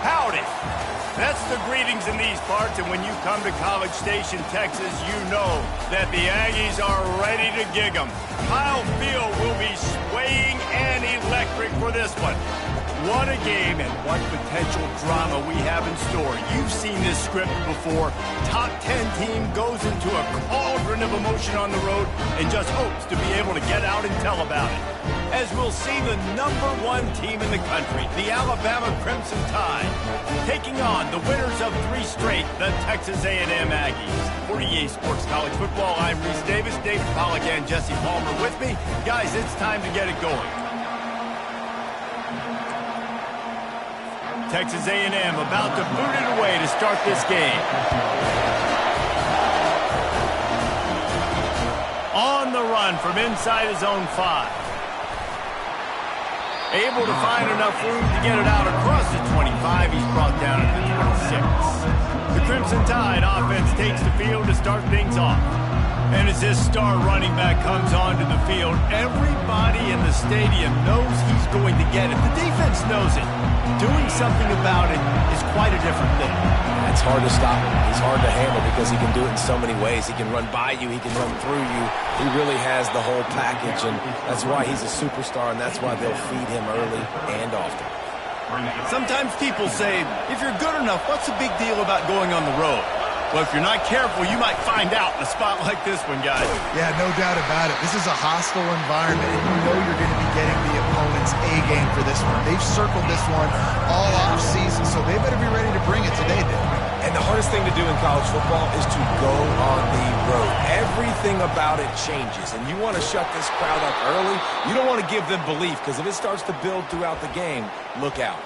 Howdy. That's the greetings in these parts, and when you come to College Station, Texas, you know that the Aggies are ready to gig 'em. Kyle Field will be swaying and electric for this one. What a game and what potential drama we have in store. You've seen this script before. Top 10 team goes into a cauldron of emotion on the road and just hopes to be able to get out and tell about it. As we'll see the #1 team in the country, the Alabama Crimson Tide, taking on the winners of 3 straight, the Texas A&M Aggies. For EA Sports College Football, I'm Reese Davis, David Pollack, and Jesse Palmer with me. Guys, it's time to get it going. Texas A&M about to boot it away to start this game. On the run from inside his own 5. Able to find enough room to get it out across the 25. He's brought down to the 26. The Crimson Tide offense takes the field to start things off. And as this star running back comes onto the field, everybody in the stadium knows he's going to get it. The defense knows it. Doing something about it is quite a different thing. It's hard to stop him. He's hard to handle because he can do it in so many ways. He can run by you. He can run through you. He really has the whole package, and that's why he's a superstar, and that's why they'll feed him early and often. Sometimes people say, if you're good enough, what's the big deal about going on the road? Well, if you're not careful, you might find out in a spot like this one, guys. Yeah, no doubt about it. This is a hostile environment, and you know you're going to be getting the opponent's A-game for this one. They've circled this one all off-season, so they better be ready to bring it today, Dave. And the hardest thing to do in college football is to go on the road. Everything about it changes, and you want to shut this crowd up early. You don't want to give them belief, because if it starts to build throughout the game, look out.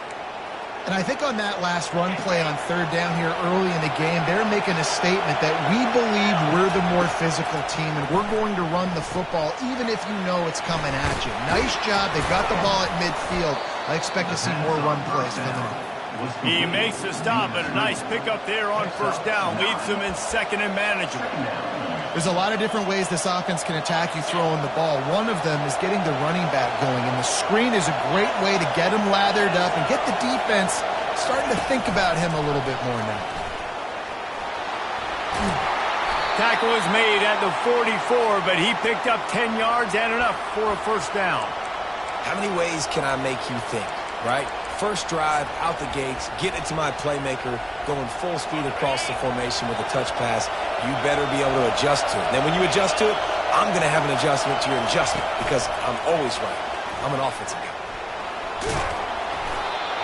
And I think on that last run play on 3rd down here early in the game, they're making a statement that we believe we're the more physical team and we're going to run the football even if you know it's coming at you. Nice job. They've got the ball at midfield. I expect to see more run plays coming up. He makes the stop, and a nice pickup there on 1st down. Leaves them in 2nd and manageable. There's a lot of different ways this offense can attack you throwing the ball. One of them is getting the running back going, and the screen is a great way to get him lathered up and get the defense starting to think about him a little bit more now. Tackle is made at the 44, but he picked up 10 yards and enough for a 1st down. How many ways can I make you think, right? First drive, out the gates, get it to my playmaker, going full speed across the formation with a touch pass. You better be able to adjust to it. Then when you adjust to it, I'm going to have an adjustment to your adjustment because I'm always right. I'm an offensive guy.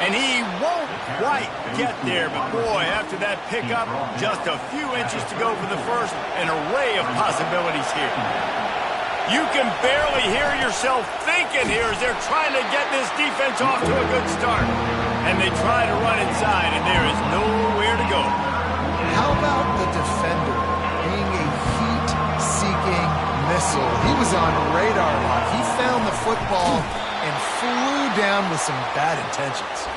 And he won't quite get there, but boy, after that pickup, just a few inches to go for the first, an array of possibilities here. You can barely hear yourself thinking here as they're trying to get this defense off to a good start. And they try to run inside, and there is nowhere to go. How about the defender being a heat-seeking missile? He was on radar lock. He found the football and flew down with some bad intentions.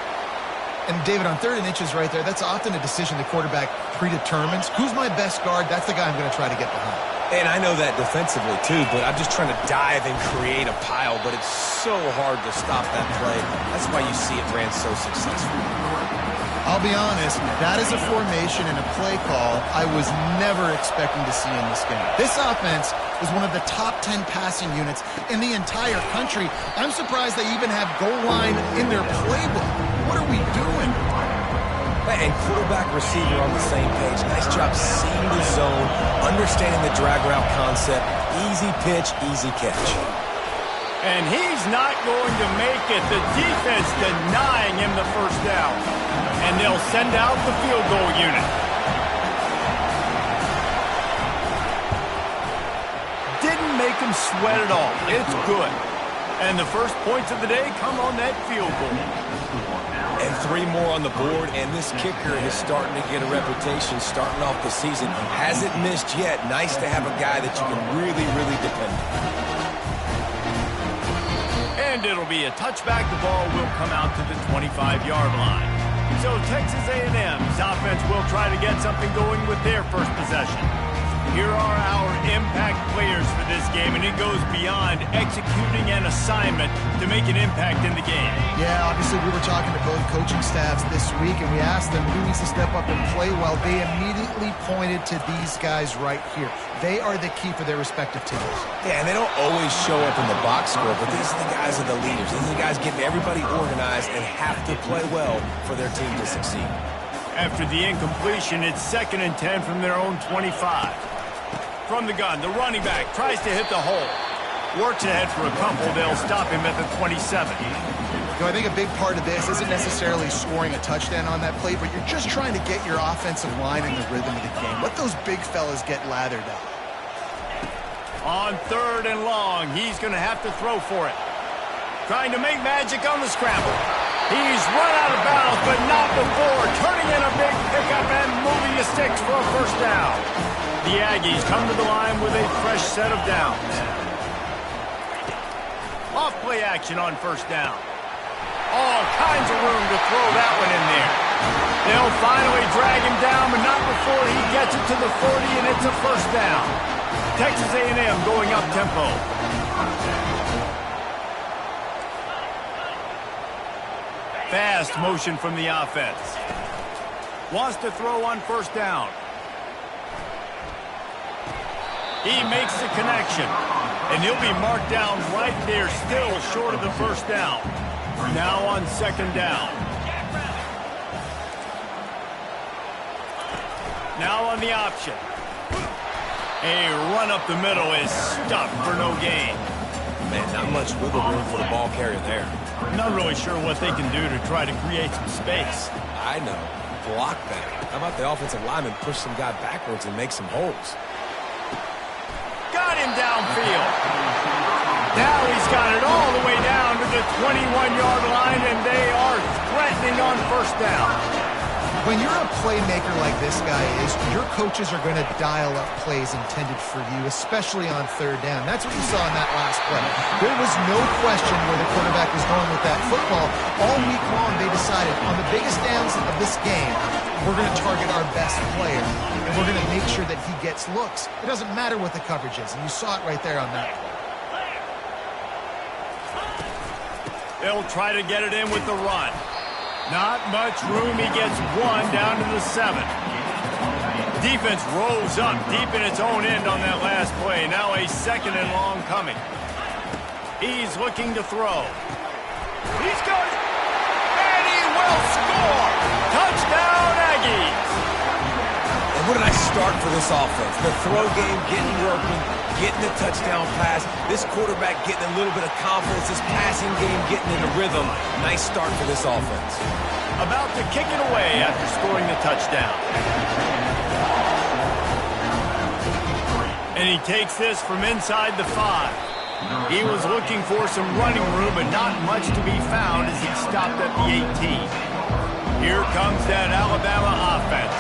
And, David, on 3rd and inches right there, that's often a decision the quarterback predetermines. Who's my best guard? That's the guy I'm going to try to get behind. And I know that defensively, too, but I'm just trying to dive and create a pile, but it's so hard to stop that play. That's why you see it ran so successful. I'll be honest, that is a formation and a play call I was never expecting to see in this game. This offense was one of the top 10 passing units in the entire country. I'm surprised they even have goal line in their playbook. What are we doing? And quarterback receiver on the same page. Nice job seeing the zone, understanding the drag route concept. Easy pitch, easy catch. And he's not going to make it. The defense denying him the 1st down. And they'll send out the field goal unit. Didn't make him sweat at all. It's good. And the first points of the day come on that field goal. And 3 more on the board, and this kicker is starting to get a reputation starting off the season. Hasn't missed yet. Nice to have a guy that you can really, really depend on. And it'll be a touchback. The ball will come out to the 25-yard line. So Texas A&M's offense will try to get something going with their first possession. Here are our impact players for this game, and it goes beyond executing an assignment to make an impact in the game. Yeah, obviously we were talking to both coaching staffs this week, and we asked them who needs to step up and play well. They immediately pointed to these guys right here. They are the key for their respective teams. Yeah, and they don't always show up in the box score, but these are the guys are the leaders. These are the guys getting everybody organized and have to play well for their team to succeed. After the incompletion, it's 2nd and 10 from their own 25. From the gun, the running back tries to hit the hole. Works ahead for a couple. They'll stop him at the 27. You know, I think a big part of this isn't necessarily scoring a touchdown on that play, but you're just trying to get your offensive line in the rhythm of the game. Let those big fellas get lathered up. On 3rd and long, he's going to have to throw for it. Trying to make magic on the scramble. He's run out of bounds, but not before. Turning in a big pickup and moving the sticks for a first down. The Aggies come to the line with a fresh set of downs. Off play action on first down. All kinds of room to throw that one in there. They'll finally drag him down, but not before he gets it to the 40, and it's a first down. Texas A&M going up tempo. Fast motion from the offense. Wants to throw on first down. He makes the connection, and he'll be marked down right there, still short of the first down. Now on 2nd down. Now on the option. A run up the middle is stuffed for no gain. Man, not much wiggle room for the ball carrier there. Not really sure what they can do to try to create some space. I know. Block that. How about the offensive lineman push some guy backwards and make some holes? Got him downfield. Now he's got it all the way down to the 21-yard line, and they are threatening on first down. When you're a playmaker like this guy is, your coaches are going to dial up plays intended for you, especially on 3rd down. That's what you saw in that last play. There was no question where the quarterback was going with that football. All week long, they decided on the biggest downs of this game, we're going to target our best player, and we're going to make sure that he gets looks. It doesn't matter what the coverage is, and you saw it right there on that play. They'll try to get it in with the run. Not much room. He gets one down to the 7. Defense rolls up deep in its own end on that last play. Now a 2nd and long coming. He's looking to throw. He's got it. And he will score. Touchdown, Aggies. And what did I start for this offense? The throw game getting working, getting the touchdown pass. This quarterback getting a little bit of confidence. This passing game getting in the rhythm. Nice start for this offense. About to kick it away after scoring the touchdown. And he takes this from inside the 5. He was looking for some running room, but not much to be found as he stopped at the 18. Here comes that Alabama offense.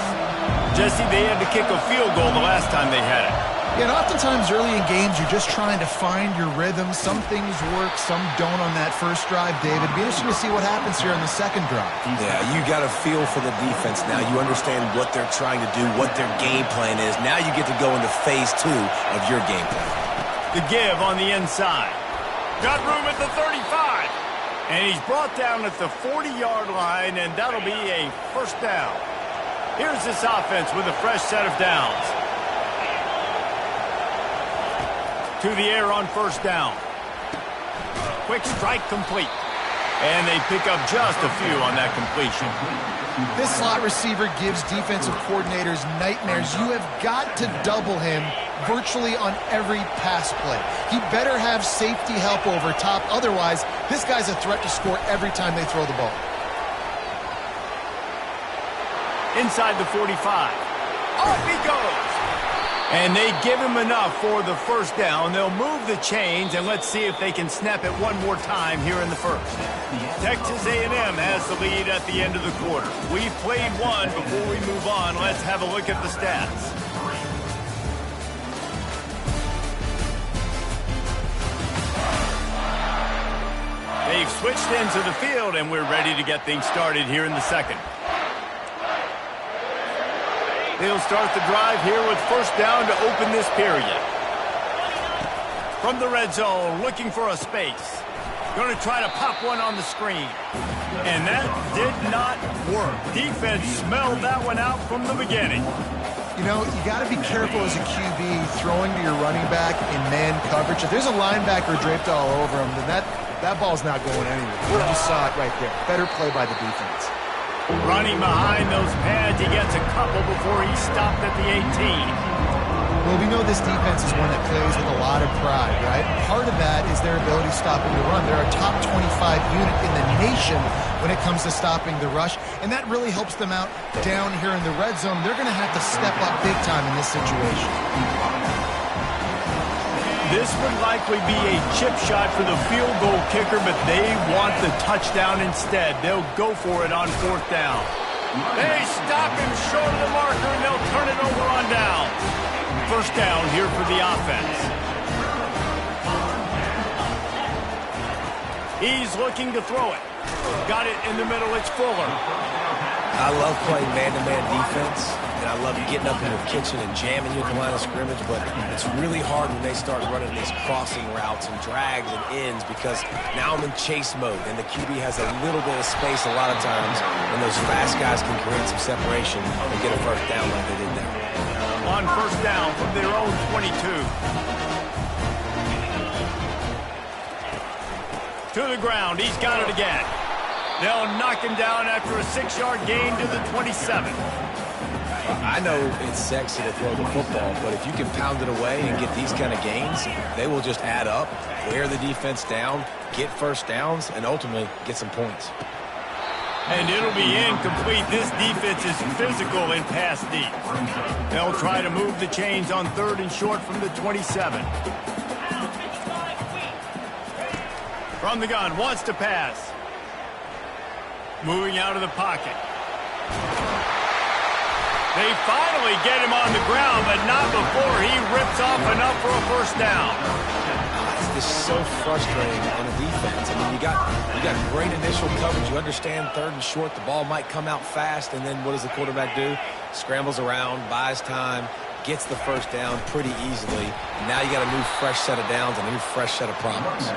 Jesse, they had to kick a field goal the last time they had it. Yeah, and oftentimes early in games, you're just trying to find your rhythm. Some things work, some don't on that first drive, David. Be interesting to see what happens here on the second drive. Yeah, you got a feel for the defense now. You understand what they're trying to do, what their game plan is. Now you get to go into phase 2 of your game plan. The give on the inside. Got room at the 35. And he's brought down at the 40-yard line, and that'll be a first down. Here's this offense with a fresh set of downs. To the air on first down. Quick strike complete. And they pick up just a few on that completion. This slot receiver gives defensive coordinators nightmares. You have got to double him virtually on every pass play. He better have safety help over top. Otherwise, this guy's a threat to score every time they throw the ball. Inside the 45. Off he goes. And they give him enough for the first down. They'll move the chains, and let's see if they can snap it one more time here in the first. Texas A&M has the lead at the end of the quarter. We've played one. Before we move on, let's have a look at the stats. They've switched into the field, and we're ready to get things started here in the second. They'll start the drive here with first down to open this period. From the red zone, looking for a space. Going to try to pop one on the screen. And that did not work. Defense smelled that one out from the beginning. You know, you got to be careful as a QB throwing to your running back in man coverage. If there's a linebacker draped all over him, then that ball's not going anywhere. You just saw it right there. Better play by the defense. Running behind those pads, he gets a couple before he stopped at the 18. Well, we know this defense is one that plays with a lot of pride, right? Part of that is their ability stopping the run. They're a top 25 unit in the nation when it comes to stopping the rush, and that really helps them out down here in the red zone. They're going to have to step up big time in this situation. This would likely be a chip shot for the field goal kicker, but they want the touchdown instead. They'll go for it on fourth down. They stop him short of the marker, and they'll turn it over on down. First down here for the offense. He's looking to throw it. Got it in the middle. It's Fuller. I love playing man-to-man defense, and I love getting up in the kitchen and jamming you at the line of scrimmage, but it's really hard when they start running these crossing routes and drags and ends because now I'm in chase mode, and the QB has a little bit of space a lot of times, and those fast guys can create some separation and get a first down like they did there. On first down from their own 22. To the ground. He's got it again. They'll knock him down after a 6-yard gain to the 27. I know it's sexy to throw the football, but if you can pound it away and get these kind of gains, they will just add up, wear the defense down, get first downs, and ultimately get some points. And it'll be incomplete. This defense is physical in pass deep. They'll try to move the chains on third and short from the 27. From the gun, wants to pass. Moving out of the pocket. They finally get him on the ground, but not before he rips off enough for a first down. It's just so frustrating on the defense. I mean, you got great initial coverage. You understand third and short, the ball might come out fast, and then what does the quarterback do? Scrambles around, buys time, gets the first down pretty easily. And now you got a new fresh set of downs and a new fresh set of problems.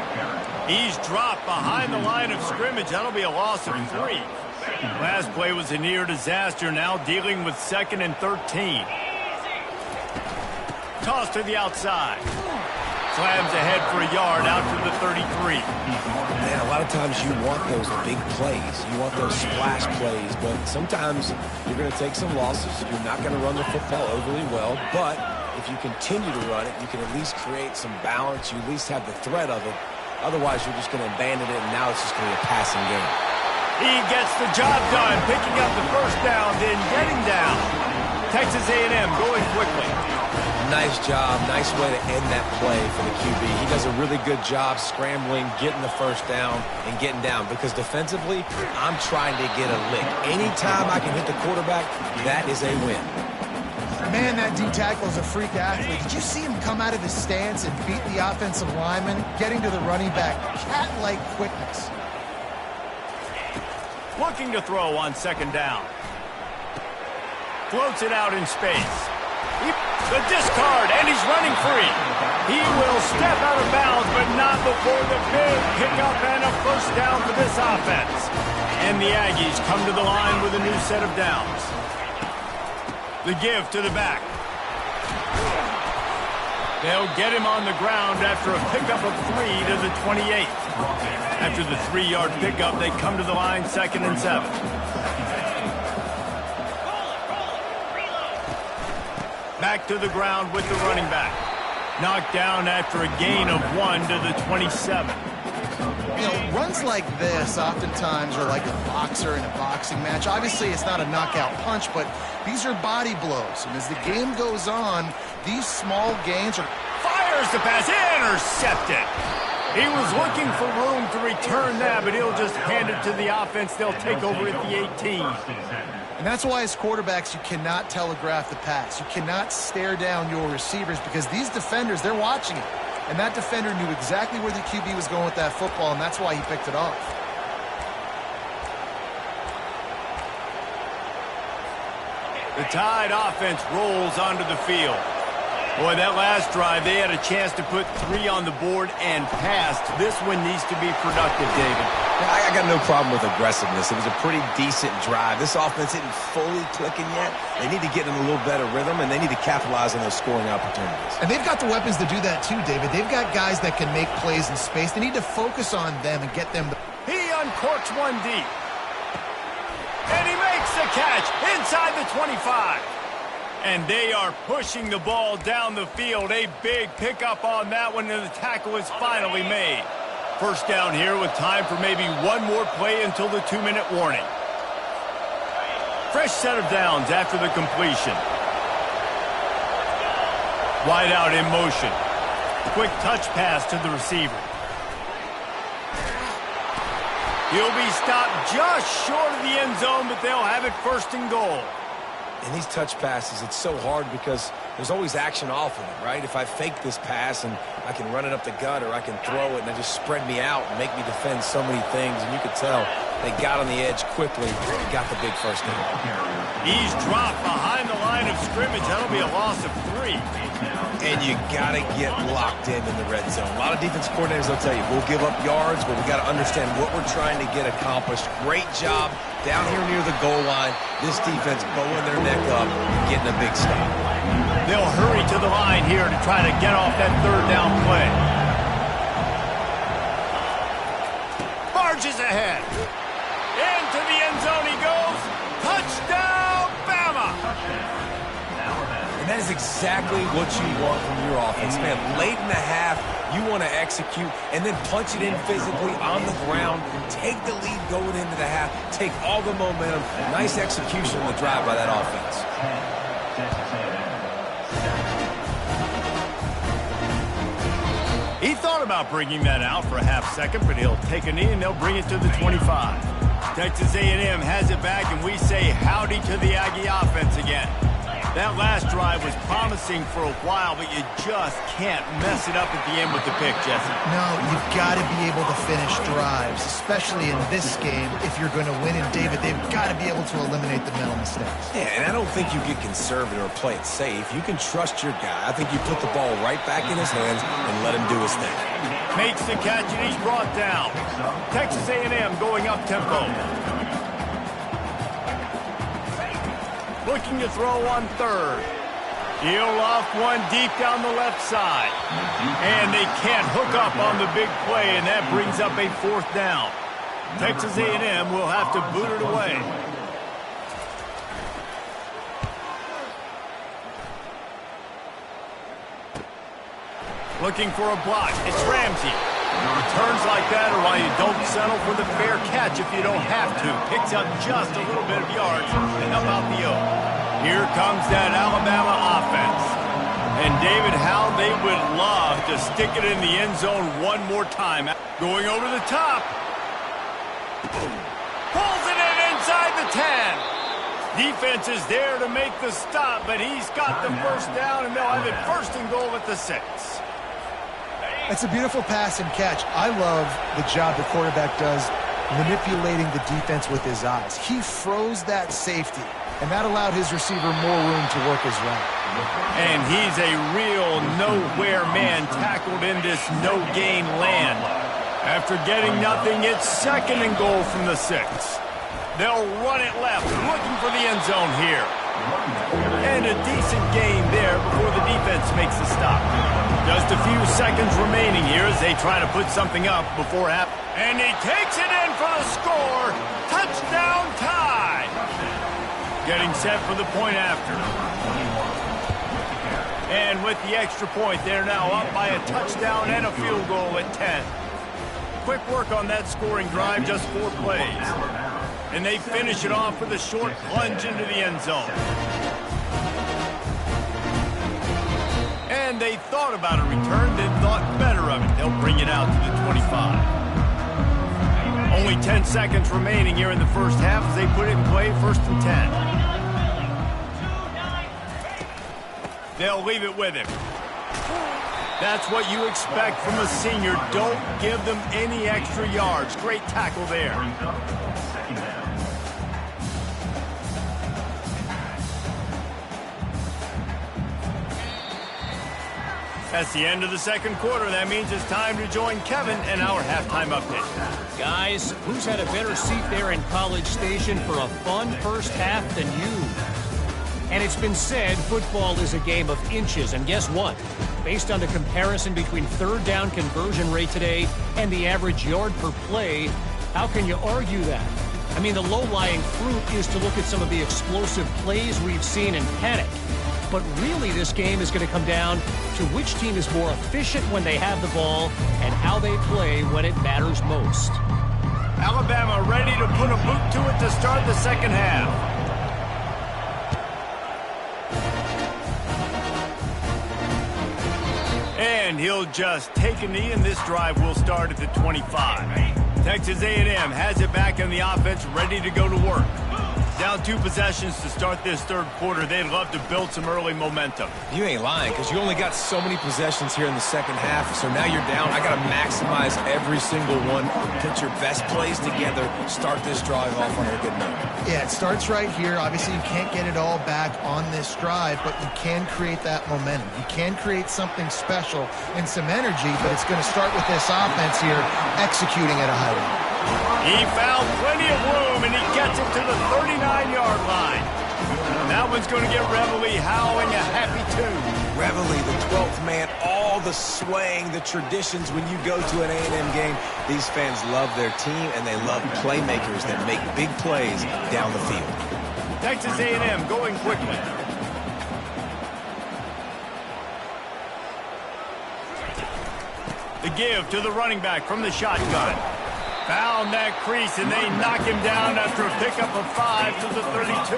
He's dropped behind the line of scrimmage. That'll be a loss of 3. Last play was a near disaster. Now dealing with 2nd and 13. Toss to the outside. Slams ahead for a yard out to the 33. Man, a lot of times you want those big plays. You want those splash plays, but sometimes you're going to take some losses. You're not going to run the football overly well, but if you continue to run it, you can at least create some balance. You at least have the threat of it. Otherwise, you're just going to abandon it, and now it's just going to be a passing game. He gets the job done, picking up the first down, then getting down. Texas A&M going quickly. Nice job. Nice way to end that play for the QB. He does a really good job scrambling, getting the first down, and getting down. Because defensively, I'm trying to get a lick. Anytime I can hit the quarterback, that is a win. Man, that D-tackle is a freak athlete. Did you see him come out of his stance and beat the offensive lineman, getting to the running back? Cat-like quickness. Looking to throw on second down. Floats it out in space. The discard, and he's running free. He will step out of bounds, but not before the big pickup and a first down for this offense. And the Aggies come to the line with a new set of downs. The give to the back. They'll get him on the ground after a pickup of 3 to the 28. After the 3-yard pickup, they come to the line 2nd and 7. Back to the ground with the running back. Knocked down after a gain of 1 to the 27. You know, runs like this oftentimes are like a boxer in a boxing match. Obviously, it's not a knockout punch, but these are body blows. And as the game goes on, these small gains are... Fires the pass, intercepted. He was looking for room to return that, but he'll just hand it to the offense. They'll take over at the 18. And that's why as quarterbacks, you cannot telegraph the pass. You cannot stare down your receivers because these defenders, they're watching it. And that defender knew exactly where the QB was going with that football, and that's why he picked it off. The Tide offense rolls onto the field. Boy, that last drive, they had a chance to put 3 on the board and passed. This one needs to be productive, David. I got no problem with aggressiveness. It was a pretty decent drive. This offense isn't fully clicking yet. They need to get in a little better rhythm, and they need to capitalize on those scoring opportunities. And they've got the weapons to do that too, David. They've got guys that can make plays in space. They need to focus on them and get them. He uncorks one deep. And he makes the catch inside the 25. And they are pushing the ball down the field. A big pickup on that one, and the tackle is finally made. First down here with time for maybe one more play until the 2-minute warning. Fresh set of downs after the completion. Wide out in motion. Quick touch pass to the receiver. He'll be stopped just short of the end zone, but they'll have it first and goal. In these touch passes, it's so hard because there's always action off of it, right? If I fake this pass and I can run it up the gut or I can throw it and it just spread me out and make me defend so many things, and you could tell they got on the edge quickly and got the big first down. He's dropped behind the line of scrimmage. That'll be a loss of 3. And you got to get locked in the red zone. A lot of defense coordinators will tell you, we'll give up yards, but we got to understand what we're trying to get accomplished. Great job down here near the goal line. This defense bowing their neck up and getting a big stop. They'll hurry to the line here to try to get off that third down play. Barges ahead. Into the end zone he goes. Touchdown, Bama! And that is exactly what you want from your offense, man. Late in the half, you want to execute and then punch it in physically on the ground. Take the lead going into the half. Take all the momentum. Nice execution on the drive by that offense. He thought about bringing that out for a half second, but he'll take a knee and they'll bring it to the 25. Texas A&M has it back, and we say howdy to the Aggie offense again. That last drive was promising for a while, but you just can't mess it up at the end with the pick, Jesse. No, you've got to be able to finish drives, especially in this game. If you're going to win, and David, they've got to be able to eliminate the mental mistakes. Yeah, and I don't think you get conservative or play it safe. You can trust your guy. I think you put the ball right back in his hands and let him do his thing. Makes the catch, and he's brought down. Texas A&M going up-tempo. Looking to throw on third. He'll off one deep down the left side. And they can't hook up on the big play, and that brings up a fourth down. Texas A&M will have to boot it away. Looking for a block. It's Ramsey. Returns like that are why you don't settle for the fair catch if you don't have to. Picks up just a little bit of yards and up out the O. Here comes that Alabama offense. And David, how they would love to stick it in the end zone one more time. Going over the top. Pulls it in inside the 10. Defense is there to make the stop, but he's got the first down, and they'll have it first and goal at the 6. It's a beautiful pass and catch. I love the job the quarterback does manipulating the defense with his eyes. He froze that safety, and that allowed his receiver more room to work his route. And he's a real nowhere man tackled in this no-gain land. After getting nothing, it's second and goal from the 6. They'll run it left, looking for the end zone here. And a decent gain there before the defense makes the stop. Just a few seconds remaining here as they try to put something up before half. And he takes it in for the score. Touchdown Tide. Getting set for the point after. And with the extra point, they're now up by a touchdown and a field goal at 10. Quick work on that scoring drive, just 4 plays. And they finish it off with a short plunge into the end zone. And they thought about a return, then thought better of it. They'll bring it out to the 25. Only 10 seconds remaining here in the first half as they put it in play, first and 10. They'll leave it with him. That's what you expect from a senior. Don't give them any extra yards. Great tackle there. That's the end of the second quarter. That means it's time to join Kevin in our halftime update. Guys, who's had a better seat there in College Station for a fun first half than you? And it's been said football is a game of inches. And guess what? Based on the comparison between third down conversion rate today and the average yard per play, how can you argue that? I mean, the low-lying fruit is to look at some of the explosive plays we've seen and panic. But really, this game is going to come down to which team is more efficient when they have the ball and how they play when it matters most. Alabama ready to put a boot to it to start the second half. And he'll just take a knee, and this drive will start at the 25. Texas A&M has it back in the offense, ready to go to work. Down 2 possessions to start this third quarter. They'd love to build some early momentum. You ain't lying, because you only got so many possessions here in the second half, so now you're down. I got to maximize every single one. Put your best plays together. Start this drive off on a good note. Yeah, it starts right here. Obviously, you can't get it all back on this drive, but you can create that momentum. You can create something special and some energy, but it's going to start with this offense here executing at a high level. He found plenty of room, and he gets it to the 39-yard line. And that one's going to get Reveille howling a happy tune. Reveille, the 12th man, all the swaying, the traditions when you go to an A&M game. These fans love their team, and they love playmakers that make big plays down the field. Texas A&M going quickly. The give to the running back from the shotgun. Found that crease, and they knock him down after a pickup of 5 to the 32.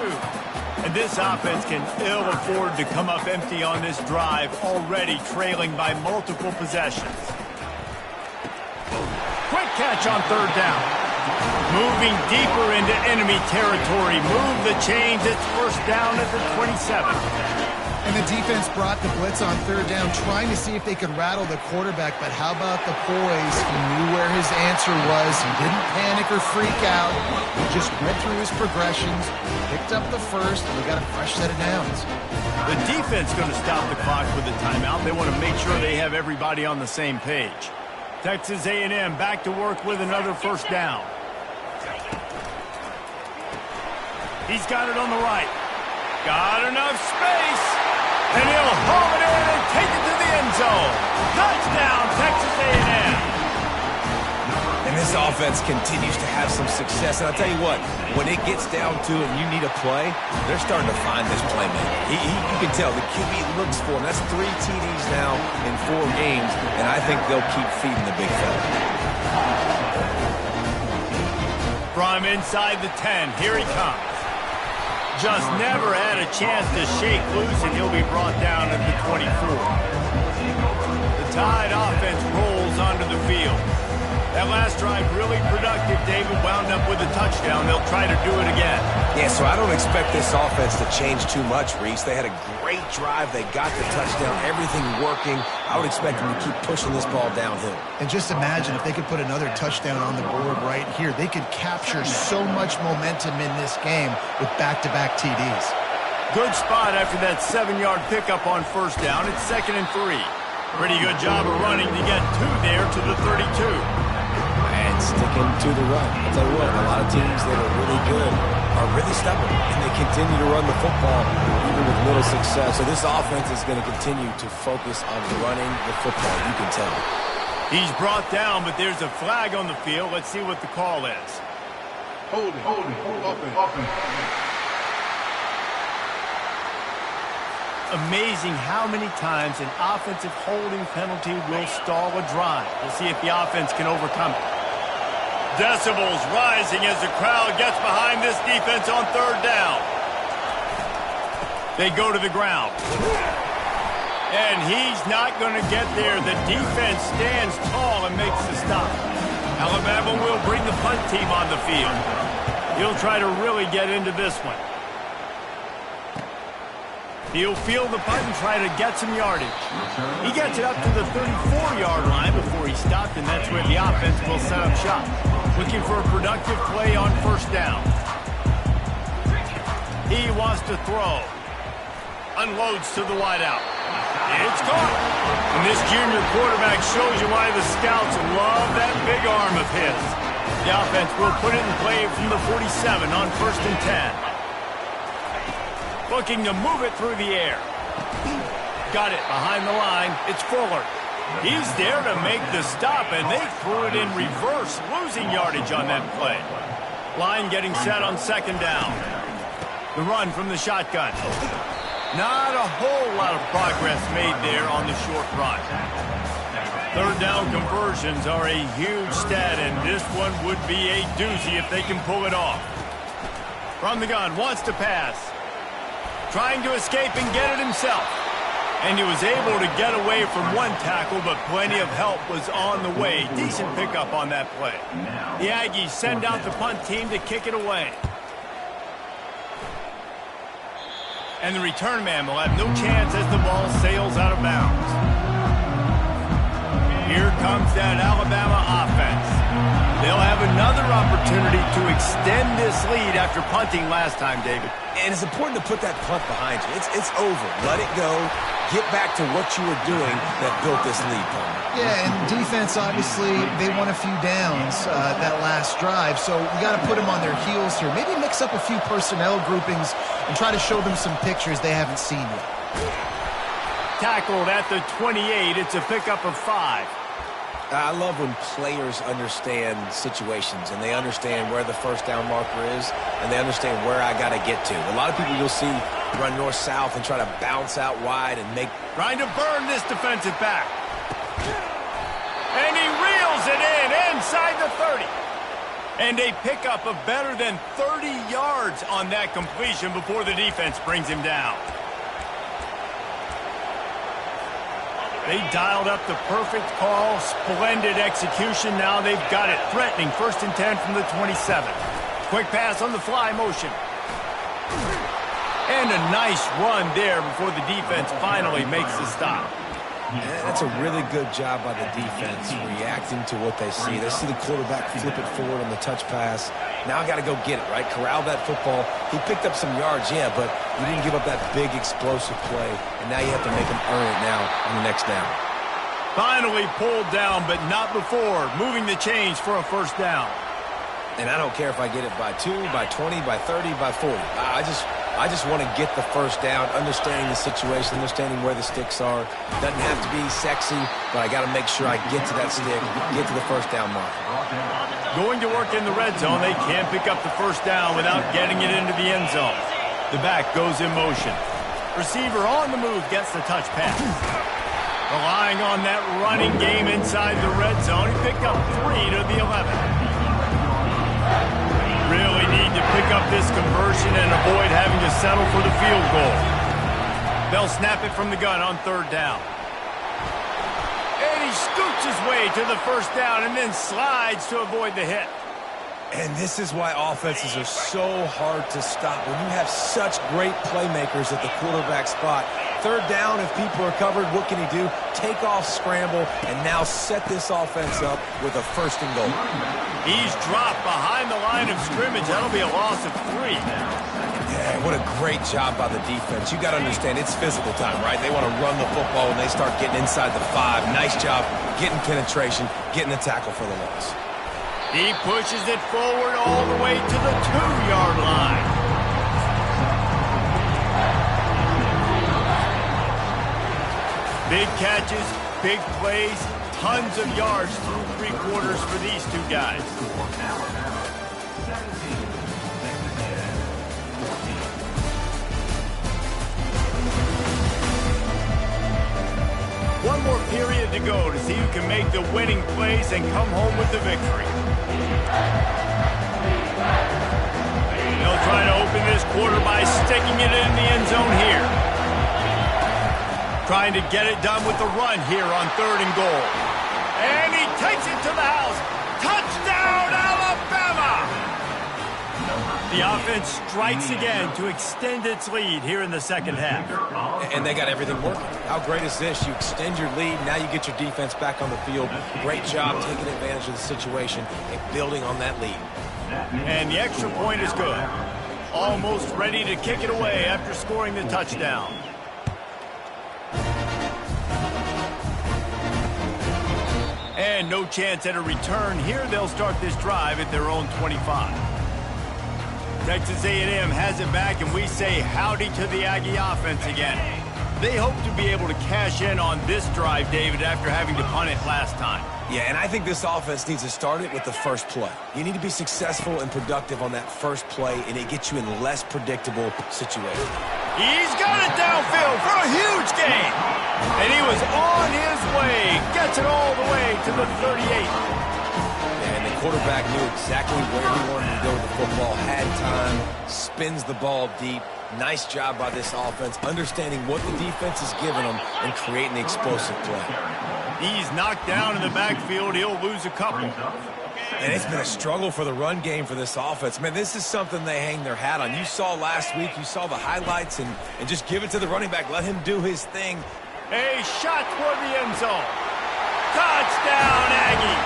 And this offense can ill afford to come up empty on this drive, already trailing by multiple possessions. Quick catch on third down. Moving deeper into enemy territory. Move the chains. It's first down at the 27. And the defense brought the blitz on third down, trying to see if they could rattle the quarterback. But how about the poise? He knew where his answer was. He didn't panic or freak out. He just went through his progressions, picked up the first, and we got a fresh set of downs. The defense going to stop the clock with a timeout. They want to make sure they have everybody on the same page. Texas A&M back to work with another first down. He's got it on the right. Got enough space. And he'll haul it in and take it to the end zone. Touchdown, Texas A&M. And this offense continues to have some success. And I'll tell you what, when it gets down to it and you need a play, they're starting to find this playmaker. You can tell the QB looks for him. That's 3 TDs now in 4 games, and I think they'll keep feeding the big fella. From inside the 10, here he comes. Just never had a chance to shake loose, and he'll be brought down at the 24. The Tide offense rolls onto the field. That last drive really productive. David wound up with a touchdown. They'll try to do it again. Yeah, so I don't expect this offense to change too much, Reese. They had a great drive. They got the touchdown. Everything working. I would expect them to keep pushing this ball downhill. And just imagine if they could put another touchdown on the board right here. They could capture so much momentum in this game with back-to-back TDs. Good spot after that 7-yard pickup on first down. It's 2nd and 3. Pretty good job of running to get 2 there to the 32. And sticking to the run. I'll tell you what, a lot of teams that are really good are really stubborn, and they continue to run the football even with little success. So this offense is going to continue to focus on running the football. You can tell. He's brought down, but there's a flag on the field. Let's see what the call is. Hold it, open. Amazing how many times an offensive holding penalty will stall a drive. We'll see if the offense can overcome it. Decibels rising as the crowd gets behind this defense on third down. They go to the ground. And he's not going to get there. The defense stands tall and makes the stop. Alabama will bring the punt team on the field. He'll try to really get into this one. He'll field the punt and try to get some yardage. He gets it up to the 34-yard line before he stopped, and that's where the offense will set up shop. Looking for a productive play on first down. He wants to throw. Unloads to the wideout. It's caught. And this junior quarterback shows you why the scouts love that big arm of his. The offense will put it in play from the 47 on 1st and 10. Looking to move it through the air. Got it behind the line. It's Fuller. He's there to make the stop, and they threw it in reverse, losing yardage on that play. Line getting set on 2nd down. The run from the shotgun. Not a whole lot of progress made there on the short run. 3rd down conversions are a huge stat, and this one would be a doozy if they can pull it off. From the gun, wants to pass. Trying to escape and get it himself. And he was able to get away from one tackle, but plenty of help was on the way. Decent pickup on that play. The Aggies send out the punt team to kick it away. And the return man will have no chance as the ball sails out of bounds. Here comes that Alabama offense. They'll have another opportunity to extend this lead after punting last time, David. And it's important to put that punt behind you. It's over. Let it go. Get back to what you were doing that built this lead, Palmer. Yeah, and defense, obviously, they won a few downs that last drive, so we got to put them on their heels here. Maybe mix up a few personnel groupings and try to show them some pictures they haven't seen yet. Tackled at the 28. It's a pickup of 5. I love when players understand situations and they understand where the 1st down marker is and they understand where I got to get to. A lot of people you'll see run north-south and try to bounce out wide and make... Trying to burn this defensive back. And he reels it in inside the 30. And a pickup of better than 30 yards on that completion before the defense brings him down. They dialed up the perfect call, splendid execution. Now they've got it. Threatening 1st and 10 from the 27. Quick pass on the fly motion. And a nice run there before the defense finally makes the stop. That's a really good job by the defense, reacting to what they see. They see the quarterback flip it forward on the touch pass. Now I got to go get it, right? Corral that football. He picked up some yards, yeah, but you didn't give up that big explosive play, and now you have to make him earn it now on the next down. Finally pulled down, but not before. Moving the chains for a 1st down. And I don't care if I get it by 2, by 20, by 30, by 40. I just want to get the 1st down, understanding the situation, understanding where the sticks are. Doesn't have to be sexy, but I got to make sure I get to that stick, get to the 1st down mark. Going to work in the red zone. They can't pick up the 1st down without getting it into the end zone. The back goes in motion. Receiver on the move gets the touch pass. Relying on that running game inside the red zone. He picked up 3 to the 11. Really need to pick up this conversion and avoid having to settle for the field goal. They'll snap it from the gun on 3rd down. And he scoots his way to the 1st down and then slides to avoid the hit. And this is why offenses are so hard to stop. When you have such great playmakers at the quarterback spot, 3rd down, if people are covered, what can he do? Take off, scramble, and now set this offense up with a 1st and goal. He's dropped behind the line of scrimmage. That'll be a loss of 3. Yeah, what a great job by the defense. You got to understand, it's physical time, right? They want to run the football when they start getting inside the 5. Nice job getting penetration, getting the tackle for the loss. He pushes it forward all the way to the 2-yard line. Big catches, big plays, tons of yards through 3 quarters for these 2 guys. One more period to go to see who can make the winning plays and come home with the victory. They'll try to open this quarter by sticking it in the end zone here. Trying to get it done with the run here on 3rd and goal. And he takes it to the house. Touchdown, Alabama! The offense strikes again to extend its lead here in the 2nd half. And they got everything working. How great is this? You extend your lead, now you get your defense back on the field. Great job taking advantage of the situation and building on that lead. And the extra point is good. Almost ready to kick it away after scoring the touchdown. And no chance at a return here. They'll start this drive at their own 25. Texas A&M has it back, and we say howdy to the Aggie offense again. They hope to be able to cash in on this drive, David, after having to punt it last time. Yeah, and I think this offense needs to start it with the first play. You need to be successful and productive on that first play, and it gets you in less predictable situations. He's got it downfield for a huge gain. And he was on his way. Gets it all the way to the 38. And the quarterback knew exactly where he wanted to go with the football, had time, spins the ball deep. Nice job by this offense, understanding what the defense is giving them and creating the explosive play. He's knocked down in the backfield. He'll lose a couple. And it's been a struggle for the run game for this offense. Man, this is something they hang their hat on. You saw last week, you saw the highlights, and just give it to the running back. Let him do his thing. A shot toward the end zone. Touchdown, Aggie.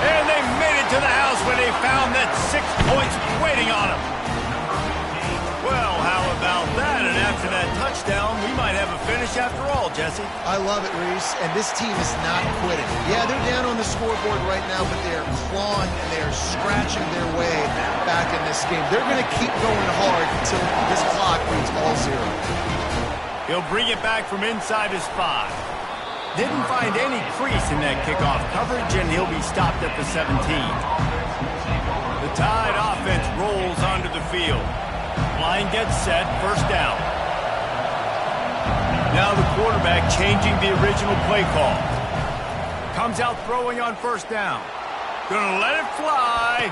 And they made it to the house when they found that 6 points waiting on them. Well, how about that? And after that touchdown, we might have a finish after all, Jesse. I love it, Reese, and this team is not quitting. Yeah, they're down on the scoreboard right now, but they are clawing and they are scratching their way back in this game. They're going to keep going hard until this clock reads all zero. He'll bring it back from inside his 5. Didn't find any crease in that kickoff coverage, and he'll be stopped at the 17. The Tide offense rolls onto the field. Line gets set, first down. Now the quarterback changing the original play call. Comes out throwing on first down. Gonna let it fly.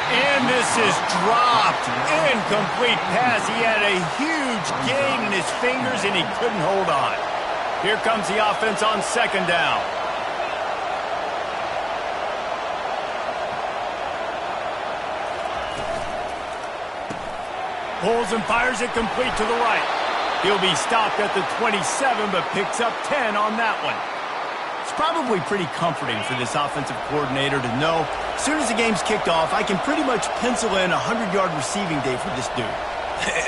And this is dropped. Incomplete pass. He had a huge gain in his fingers and he couldn't hold on. Here comes the offense on second down. Pulls and fires it complete to the right. He'll be stopped at the 27, but picks up 10 on that one. It's probably pretty comforting for this offensive coordinator to know as soon as the game's kicked off, I can pretty much pencil in a 100-yard receiving day for this dude.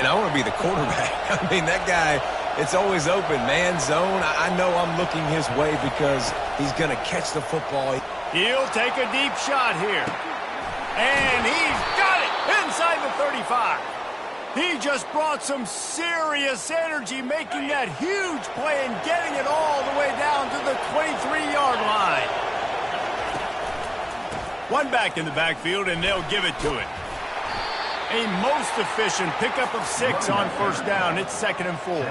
And I want to be the quarterback. I mean, that guy, it's always open, man, zone. I know I'm looking his way because he's going to catch the football. He'll take a deep shot here. And he's got it inside the 35. He just brought some serious energy, making that huge play and getting it all the way down to the 23-yard line. One back in the backfield, and they'll give it to it. A most efficient pickup of 6 on first down. It's 2nd and 4.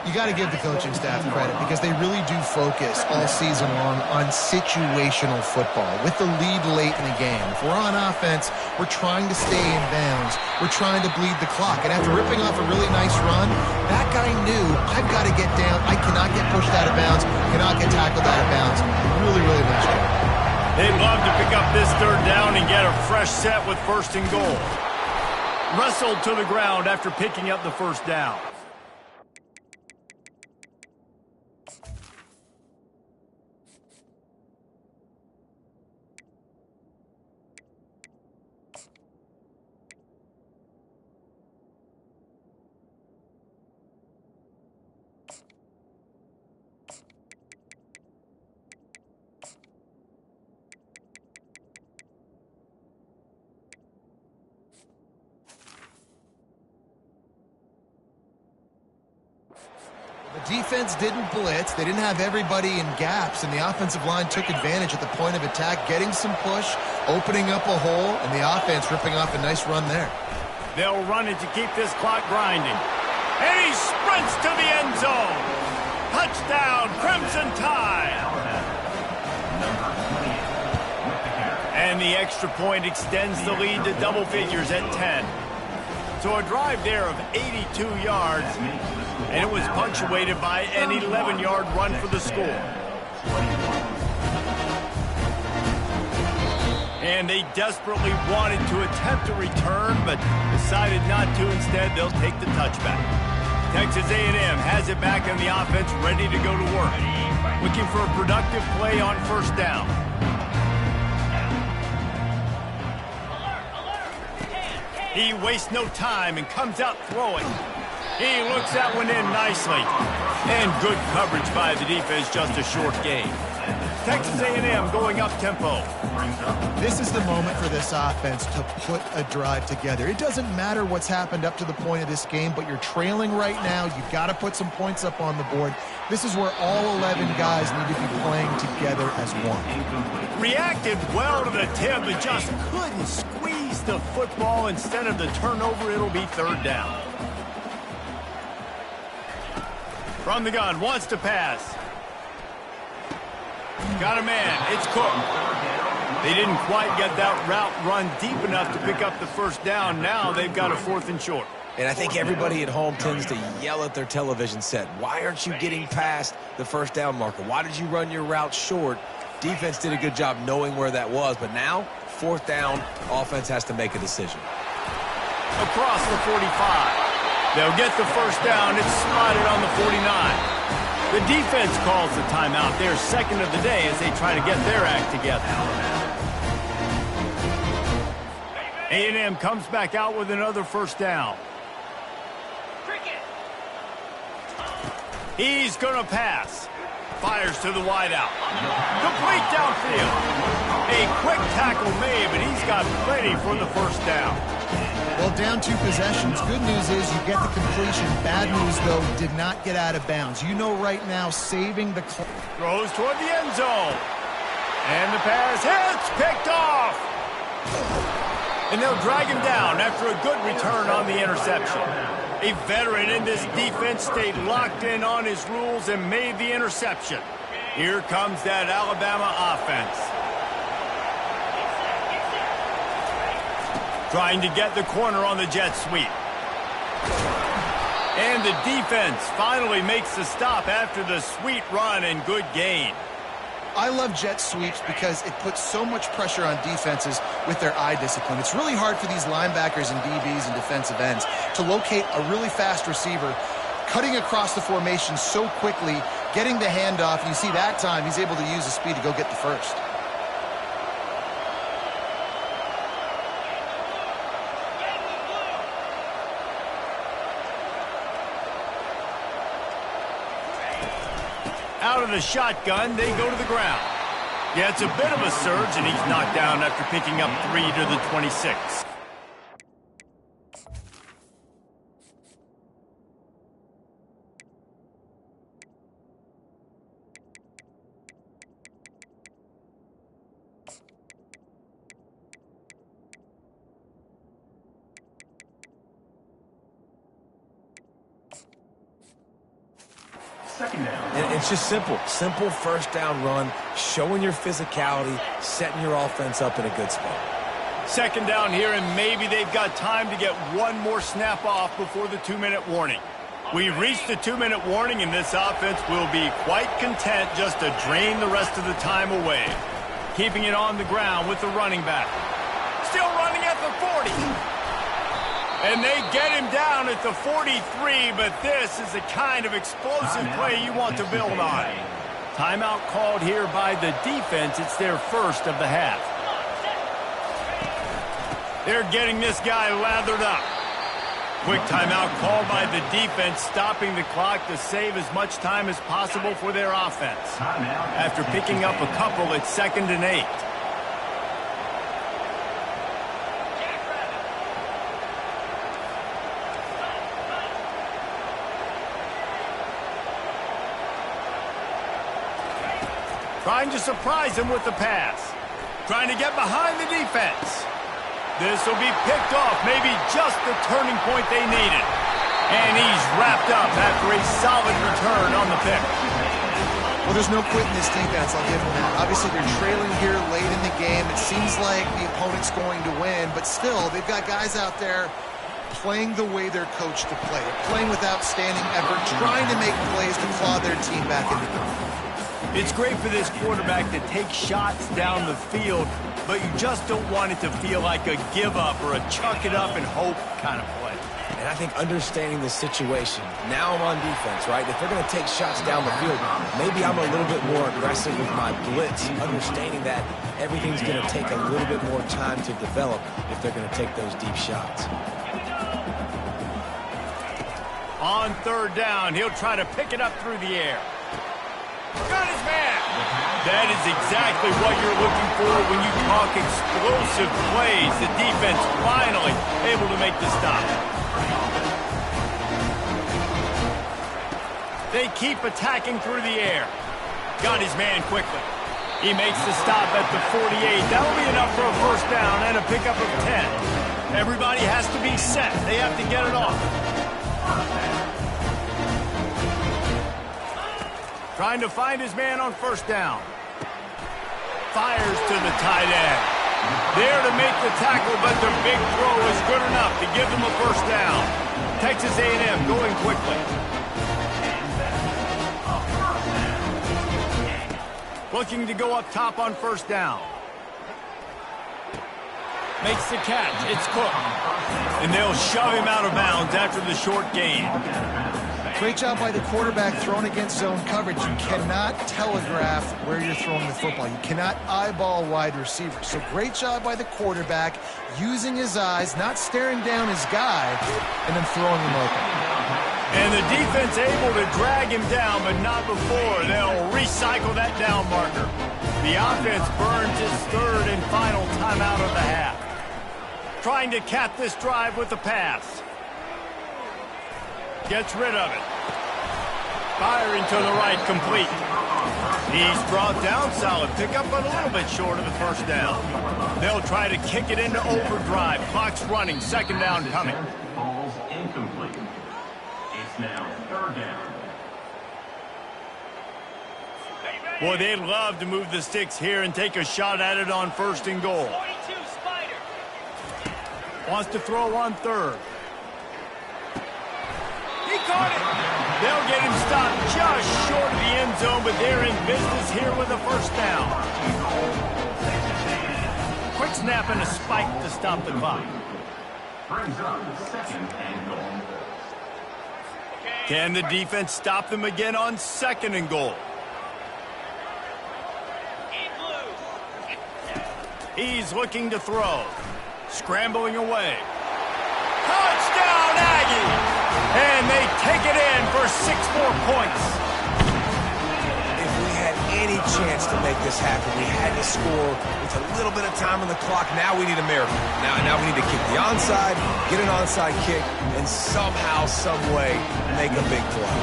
You got to give the coaching staff credit because they really do focus all season long on situational football with the lead late in the game. If we're on offense, we're trying to stay in bounds. We're trying to bleed the clock. And after ripping off a really nice run, that guy knew, I've got to get down. I cannot get pushed out of bounds. Cannot get tackled out of bounds. Really, really nice job. They'd love to pick up this third down and get a fresh set with 1st and goal. Wrestled to the ground after picking up the first down. The defense didn't blitz. They didn't have everybody in gaps, and the offensive line took advantage at the point of attack, getting some push, opening up a hole, and the offense ripping off a nice run there. They'll run it to keep this clock grinding. And he sprints to the end zone. Touchdown, Crimson Tide. And the extra point extends the lead to double figures at 10. So a drive there of 82 yards, and it was punctuated by an 11-yard run for the score. And they desperately wanted to attempt a return, but decided not to. Instead, they'll take the touchback. Texas A&M has it back on the offense, ready to go to work. Looking for a productive play on first down. He wastes no time and comes out throwing. He looks that one in nicely. And good coverage by the defense, just a short gain. Texas A&M going up tempo. This is the moment for this offense to put a drive together. It doesn't matter what's happened up to the point of this game, but you're trailing right now. You've got to put some points up on the board. This is where all 11 guys need to be playing together as one. Reacted well to the tip, but just couldn't squeeze the football. Instead of the turnover, it'll be third down. From the gun, wants to pass. Got a man, it's Cook. They didn't quite get that route run deep enough to pick up the first down. Now they've got a 4th and short. And I think everybody at home tends to yell at their television set. Why aren't you getting past the first down marker? Why did you run your route short? Defense did a good job knowing where that was, but now, 4th down, offense has to make a decision. Across the 45. They'll get the first down. It's spotted on the 49. The defense calls the timeout. Their second of the day as they try to get their act together. A&M comes back out with another first down. He's going to pass. Fires to the wideout. Complete downfield. A quick tackle made, but he's got plenty for the first down. Well, down 2 possessions. Good news is you get the completion. Bad news, though, did not get out of bounds. You know right now, saving the clock. Throws toward the end zone. And the pass hits, picked off. And they'll drag him down after a good return on the interception. A veteran in this defense stayed locked in on his rules and made the interception. Here comes that Alabama offense. Trying to get the corner on the jet sweep. And the defense finally makes the stop after the sweet run and good gain. I love jet sweeps because it puts so much pressure on defenses with their eye discipline. It's really hard for these linebackers and DBs and defensive ends to locate a really fast receiver, cutting across the formation so quickly, getting the handoff, and you see that time he's able to use the speed to go get the first. Out of the shotgun, they go to the ground. Yeah, it's a bit of a surge, and he's knocked down after picking up 3 to the 26. Second down. And it's just simple. Simple first down run, showing your physicality, setting your offense up in a good spot. Second down here, and maybe they've got time to get one more snap off before the 2-minute warning. We've reached the 2-minute warning, and this offense will be quite content just to drain the rest of the time away. Keeping it on the ground with the running back. Still running at the 40. And they get him down at the 43, but this is the kind of explosive play you want to build on. Timeout called here by the defense. It's their first of the half. They're getting this guy lathered up. Quick timeout called by the defense, stopping the clock to save as much time as possible for their offense. After picking up a couple, it's 2nd and 8. Trying to surprise him with the pass. Trying to get behind the defense. This will be picked off, maybe just the turning point they needed. And he's wrapped up after a solid return on the pick. Well, there's no quitting this defense, I'll give them that. Obviously, they're trailing here late in the game. It seems like the opponent's going to win, but still, they've got guys out there playing the way they're coached to play, playing with outstanding effort, trying to make plays to claw their team back into the game. It's great for this quarterback to take shots down the field, but you just don't want it to feel like a give-up or a chuck it up and hope kind of play. And I think understanding the situation, now I'm on defense, right? If they're going to take shots down the field, maybe I'm a little bit more aggressive with my blitz, understanding that everything's going to take a little bit more time to develop if they're going to take those deep shots. On 3rd down, he'll try to pick it up through the air. Got his man. That is exactly what you're looking for when you talk explosive plays. The defense finally able to make the stop. They keep attacking through the air. Got his man quickly. He makes the stop at the 48. That'll be enough for a first down and a pickup of 10. Everybody has to be set. They have to get it off. Trying to find his man on first down. Fires to the tight end. There to make the tackle, but the big throw is good enough to give them a first down. Texas A&M going quickly. Looking to go up top on first down. Makes the catch. It's Cook. And they'll shove him out of bounds after the short gain. Great job by the quarterback throwing against zone coverage. You cannot telegraph where you're throwing the football. You cannot eyeball wide receivers. So great job by the quarterback using his eyes, not staring down his guy, and then throwing him open. And the defense able to drag him down, but not before. They'll recycle that down marker. The offense burns its third and final timeout of the half. Trying to cap this drive with the pass. Gets rid of it. Firing to the right, complete. He's brought down, solid pickup, but a little bit short of the first down. They'll try to kick it into overdrive. Clock's running, second down coming. Ball's incomplete. It's now third down. Boy, they'd love to move the sticks here and take a shot at it on first and goal. Wants to throw on third. He caught it. They'll get him stopped just short of the end zone, but they're in business here with a first down. Quick snap and a spike to stop the clock. Brings up second and goal. Can the defense stop them again on second and goal? He's looking to throw. Scrambling away. Touchdown, Aggies! And they take it in for 6 more points. If we had any chance to make this happen, we had to score with a little bit of time on the clock. Now we need a miracle. Now we need to kick the onside, get an onside kick, and somehow, some way, make a big play.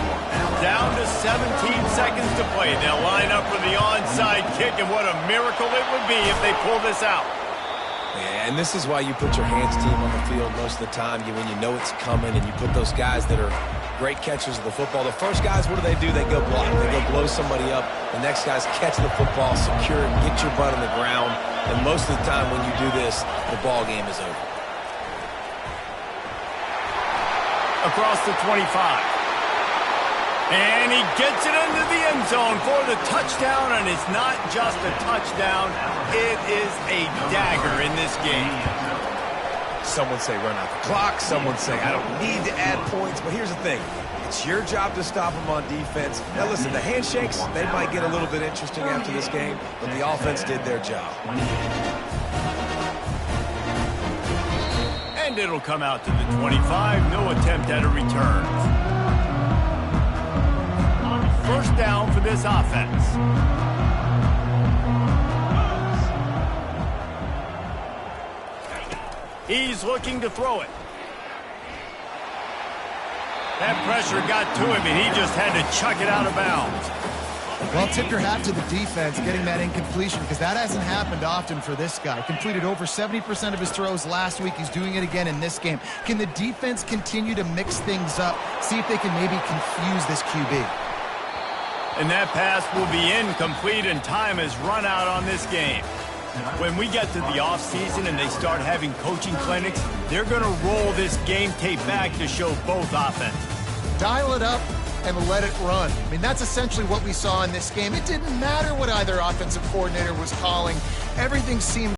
Down to 17 seconds to play. They'll line up for the onside kick, and what a miracle it would be if they pull this out. Yeah, and this is why you put your hands team on the field most of the time. When you know it's coming, and you put those guys that are great catchers of the football. The first guys, what do? They go block. They go blow somebody up. The next guys catch the football, secure it, get your butt on the ground. And most of the time when you do this, the ball game is over. Across the 25. And he gets it into the end zone for the touchdown, and it's not just a touchdown, it is a dagger in this game. Someone say run out the clock, someone say I don't need to add points, but here's the thing. It's your job to stop them on defense. Now listen, the handshakes, they might get a little bit interesting after this game, but the offense did their job. And it'll come out to the 25, no attempt at a return. First down for this offense. He's looking to throw it. That pressure got to him, and he just had to chuck it out of bounds. Well, tip your hat to the defense getting that incompletion, because that hasn't happened often for this guy. Completed over 70% of his throws last week. He's doing it again in this game. Can the defense continue to mix things up, see if they can maybe confuse this QB? And that pass will be incomplete, and time has run out on this game. When we get to the offseason and they start having coaching clinics, they're going to roll this game tape back to show both offenses. Dial it up and let it run. I mean, that's essentially what we saw in this game. It didn't matter what either offensive coordinator was calling. Everything seemed